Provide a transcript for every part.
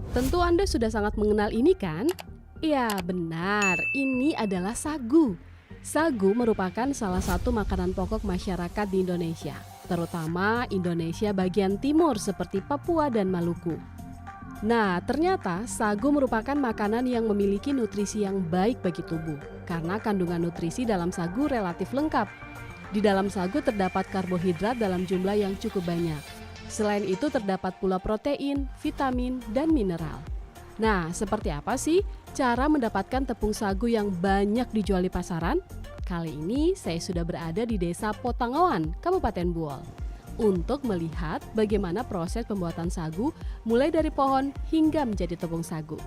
Tentu Anda sudah sangat mengenal ini kan? Ya, benar. Ini adalah sagu. Sagu merupakan salah satu makanan pokok masyarakat di Indonesia, terutama Indonesia bagian timur seperti Papua dan Maluku. Nah, ternyata sagu merupakan makanan yang memiliki nutrisi yang baik bagi tubuh karena kandungan nutrisi dalam sagu relatif lengkap. Di dalam sagu terdapat karbohidrat dalam jumlah yang cukup banyak. Selain itu terdapat pula protein, vitamin, dan mineral. Nah, seperti apa sih cara mendapatkan tepung sagu yang banyak dijual di pasaran? Kali ini saya sudah berada di Desa Potangawan, Kabupaten Buol, untuk melihat bagaimana proses pembuatan sagu mulai dari pohon hingga menjadi tepung sagu.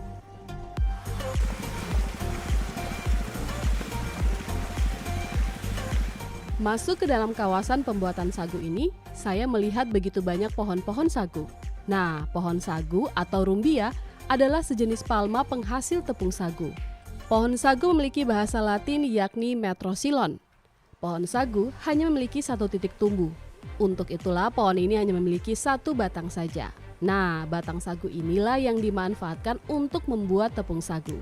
Masuk ke dalam kawasan pembuatan sagu ini, saya melihat begitu banyak pohon-pohon sagu. Nah, pohon sagu atau rumbia adalah sejenis palma penghasil tepung sagu. Pohon sagu memiliki bahasa Latin yakni Metrosilon. Pohon sagu hanya memiliki satu titik tumbuh. Untuk itulah pohon ini hanya memiliki satu batang saja. Nah, batang sagu inilah yang dimanfaatkan untuk membuat tepung sagu.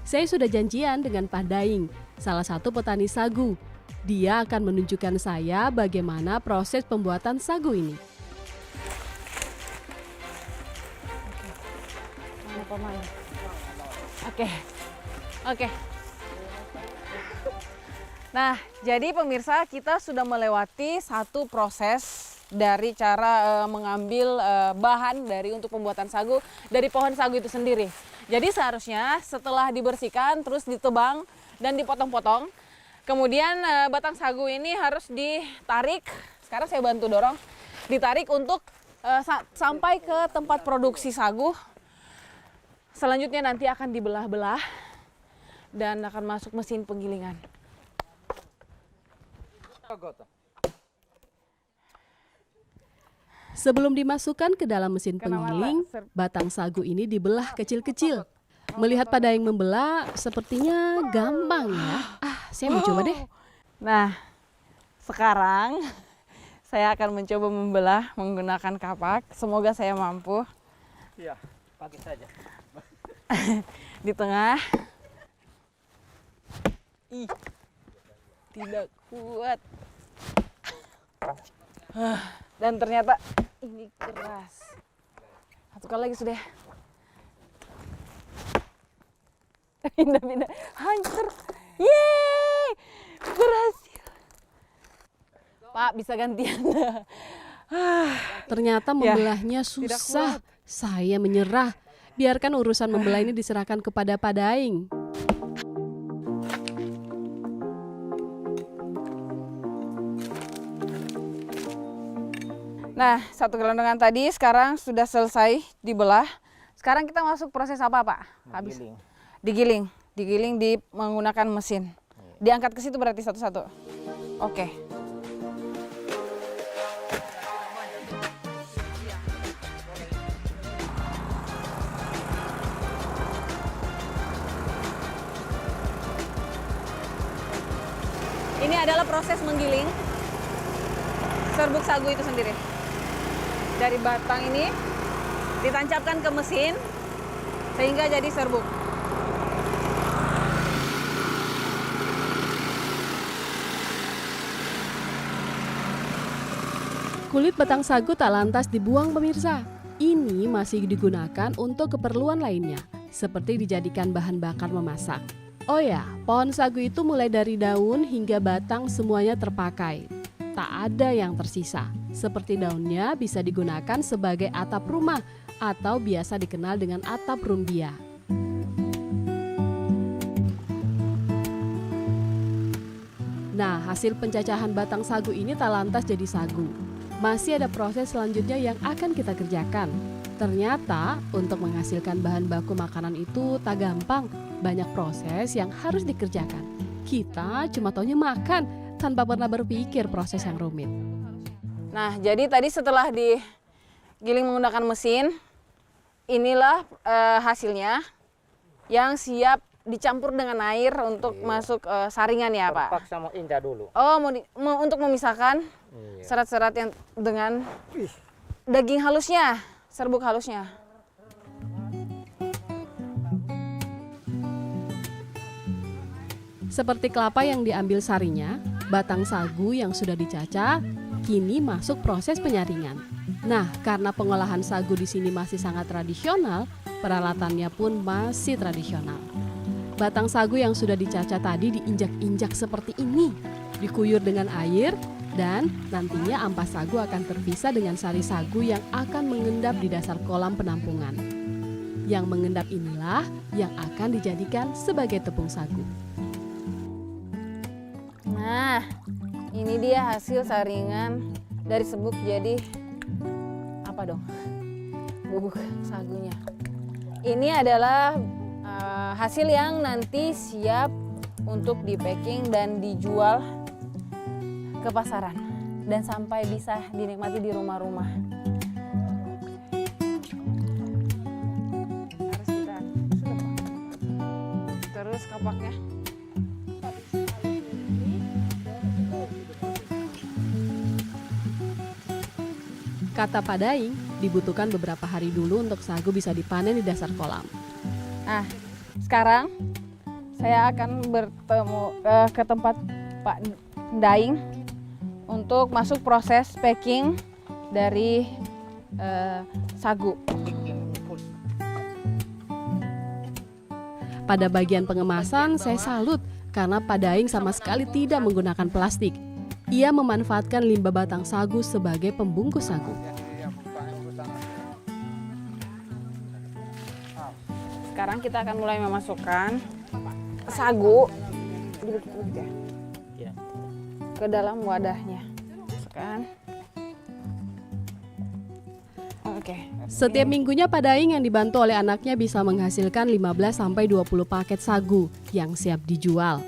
Saya sudah janjian dengan Pak Daing, salah satu petani sagu. Dia akan menunjukkan saya bagaimana proses pembuatan sagu ini. Oke. Nah, jadi pemirsa, kita sudah melewati satu proses dari cara mengambil bahan untuk pembuatan sagu dari pohon sagu itu sendiri. Jadi seharusnya setelah dibersihkan terus ditebang dan dipotong-potong, kemudian batang sagu ini harus ditarik. Sekarang saya bantu dorong, ditarik untuk sampai ke tempat produksi sagu. Selanjutnya nanti akan dibelah-belah dan akan masuk mesin penggilingan. Sebelum dimasukkan ke dalam mesin penggiling, batang sagu ini dibelah kecil-kecil. Melihat Pak Daeng membelah, sepertinya gampang ya. Saya mau coba deh. Nah, sekarang saya akan mencoba membelah menggunakan kapak. Semoga saya mampu. Iya, pakai saja. Di tengah. Ih, tidak kuat. Dan ternyata ini keras. Satu kali lagi sudah. Pindah-pindah. Hancur. Yeay! Berhasil. Pak, bisa gantian. Ternyata membelahnya susah. Saya menyerah. Biarkan urusan membelah ini diserahkan kepada Pak Daeng. Nah, satu gelondongan tadi sekarang sudah selesai dibelah. Sekarang kita masuk proses apa, Pak? Habis. Digiling menggunakan mesin. Diangkat ke situ berarti satu-satu. Oke. Ini adalah proses menggiling serbuk sagu itu sendiri. Dari batang ini ditancapkan ke mesin sehingga jadi serbuk. Kulit batang sagu tak lantas dibuang pemirsa. Ini masih digunakan untuk keperluan lainnya, seperti dijadikan bahan bakar memasak. Oh ya, pohon sagu itu mulai dari daun hingga batang semuanya terpakai. Tak ada yang tersisa. Seperti daunnya bisa digunakan sebagai atap rumah atau biasa dikenal dengan atap rumbia. Nah, hasil pencacahan batang sagu ini tak lantas jadi sagu. Masih ada proses selanjutnya yang akan kita kerjakan. Ternyata untuk menghasilkan bahan baku makanan itu tak gampang. Banyak proses yang harus dikerjakan. Kita cuma taunya makan tanpa pernah berpikir proses yang rumit. Nah, jadi tadi setelah digiling menggunakan mesin, inilah hasilnya yang siap dicampur dengan air untuk masuk saringan ya, Pak? Paksa mau indah dulu. Oh, untuk memisahkan serat-serat yang dengan daging halusnya, serbuk halusnya. Seperti kelapa yang diambil sarinya, batang sagu yang sudah dicacah kini masuk proses penyaringan. Nah, karena pengolahan sagu di sini masih sangat tradisional, peralatannya pun masih tradisional. Batang sagu yang sudah dicacah tadi diinjak-injak seperti ini, dikuyur dengan air, dan nantinya ampas sagu akan terpisah dengan sari sagu yang akan mengendap di dasar kolam penampungan. Yang mengendap inilah yang akan dijadikan sebagai tepung sagu. Nah, ini dia hasil saringan dari serbuk jadi apa dong? Bubuk sagunya. Ini adalah hasil yang nanti siap untuk di-packing dan dijual ke pasaran dan sampai bisa dinikmati di rumah-rumah. Harus kita terus kapaknya. Kata Pak Daing, dibutuhkan beberapa hari dulu untuk sagu bisa dipanen di dasar kolam. Nah, sekarang saya akan bertemu ke tempat Pak Daing untuk masuk proses packing dari sagu. Pada bagian pengemasan, saya salut karena Pak Daing sama sekali tidak menggunakan plastik. Ia memanfaatkan limbah batang sagu sebagai pembungkus sagu. Sekarang kita akan mulai memasukkan sagu ke dalam wadahnya. Masukkan. Oke. Setiap minggunya Pak Daing yang dibantu oleh anaknya bisa menghasilkan 15-20 paket sagu yang siap dijual.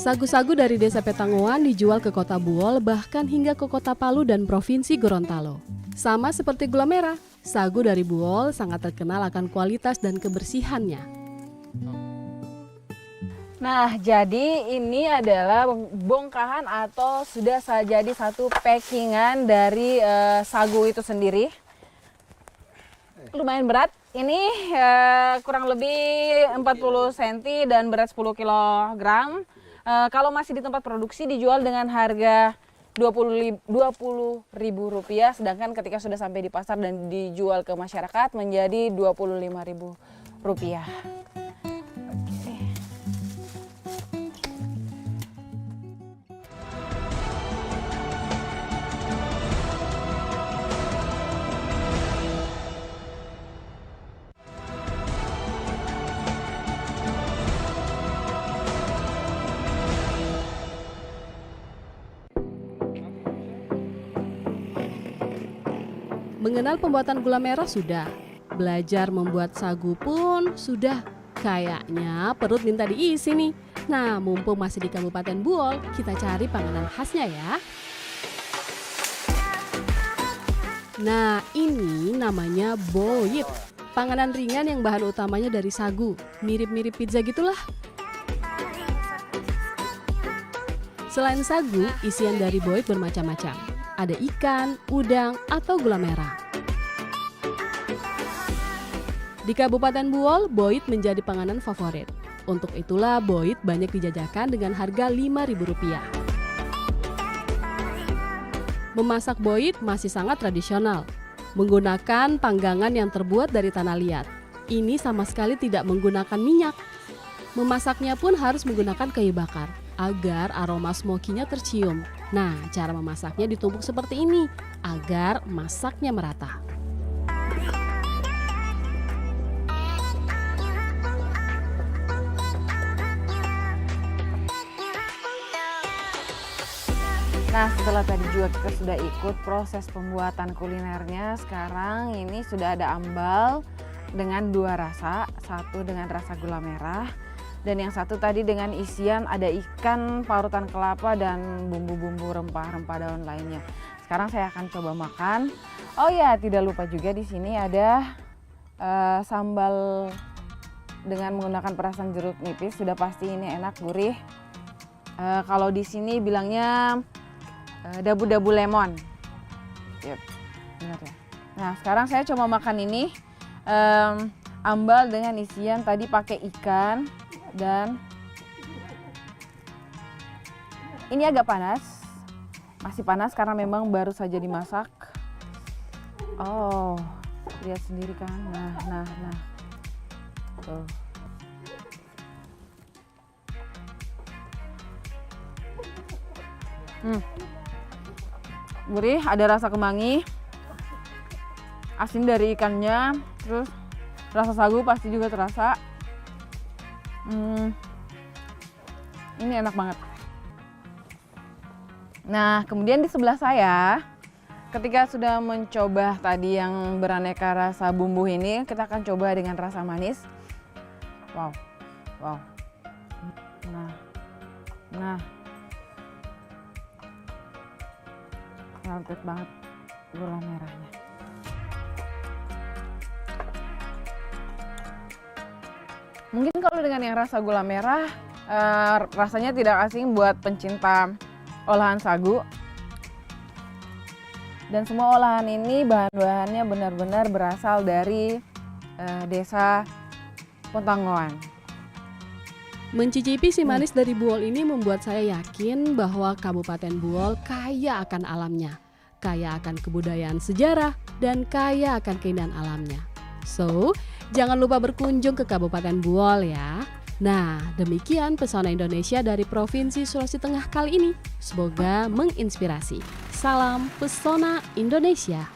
Sagu-sagu dari Desa Petangoan dijual ke Kota Buol bahkan hingga ke Kota Palu dan Provinsi Gorontalo. Sama seperti gula merah, sagu dari Buol sangat terkenal akan kualitas dan kebersihannya. Nah, jadi ini adalah bongkahan atau sudah jadi satu packingan dari sagu itu sendiri. Lumayan berat. Ini kurang lebih 40 cm dan berat 10 kg. Kalau masih di tempat produksi dijual dengan harga Rp20.000, sedangkan ketika sudah sampai di pasar dan dijual ke masyarakat menjadi Rp25.000. Mengenal pembuatan gula merah sudah, belajar membuat sagu pun sudah. Kayaknya perut minta diisi nih. Nah, mumpung masih di Kabupaten Buol, kita cari panganan khasnya ya. Nah, ini namanya boit. Panganan ringan yang bahan utamanya dari sagu, mirip-mirip pizza gitulah. Selain sagu, isian dari boit bermacam-macam. Ada ikan, udang, atau gula merah. Di Kabupaten Buol, boit menjadi panganan favorit. Untuk itulah boit banyak dijajakan dengan harga Rp5.000. Memasak boit masih sangat tradisional, menggunakan panggangan yang terbuat dari tanah liat. Ini sama sekali tidak menggunakan minyak. Memasaknya pun harus menggunakan kayu bakar agar aroma smokinya tercium. Nah, cara memasaknya ditumbuk seperti ini agar masaknya merata. Nah, setelah tadi juga kita sudah ikut proses pembuatan kulinernya, sekarang ini sudah ada ambal dengan 2 rasa, satu dengan rasa gula merah, dan yang satu tadi dengan isian ada ikan, parutan kelapa, dan bumbu-bumbu rempah-rempah daun lainnya. Sekarang saya akan coba makan. Oh ya, tidak lupa juga di sini ada sambal dengan menggunakan perasan jeruk nipis. Sudah pasti ini enak, gurih. Kalau di sini bilangnya dabu-dabu lemon. Yep, benar ya. Nah, sekarang saya coba makan ini. ambal dengan isian tadi pakai ikan, dan ini agak panas, masih panas karena memang baru saja dimasak. Oh, lihat sendiri kan, nah, tuh. Gurih, ada rasa kemangi, asin dari ikannya, terus rasa sagu pasti juga terasa. Ini enak banget. Nah, kemudian di sebelah saya, ketika sudah mencoba tadi yang beraneka rasa bumbu ini, kita akan coba dengan rasa manis. Wow. Nah. Melted banget gula merahnya. Mungkin kalau dengan yang rasa gula merah, rasanya tidak asing buat pencinta olahan sagu. Dan semua olahan ini bahan-bahannya benar-benar berasal dari desa Pontanggoan. Mencicipi si manis dari Buol ini membuat saya yakin bahwa Kabupaten Buol kaya akan alamnya, kaya akan kebudayaan sejarah, dan kaya akan keindahan alamnya. So, jangan lupa berkunjung ke Kabupaten Buol ya. Nah, demikian pesona Indonesia dari Provinsi Sulawesi Tengah kali ini. Semoga menginspirasi. Salam Pesona Indonesia.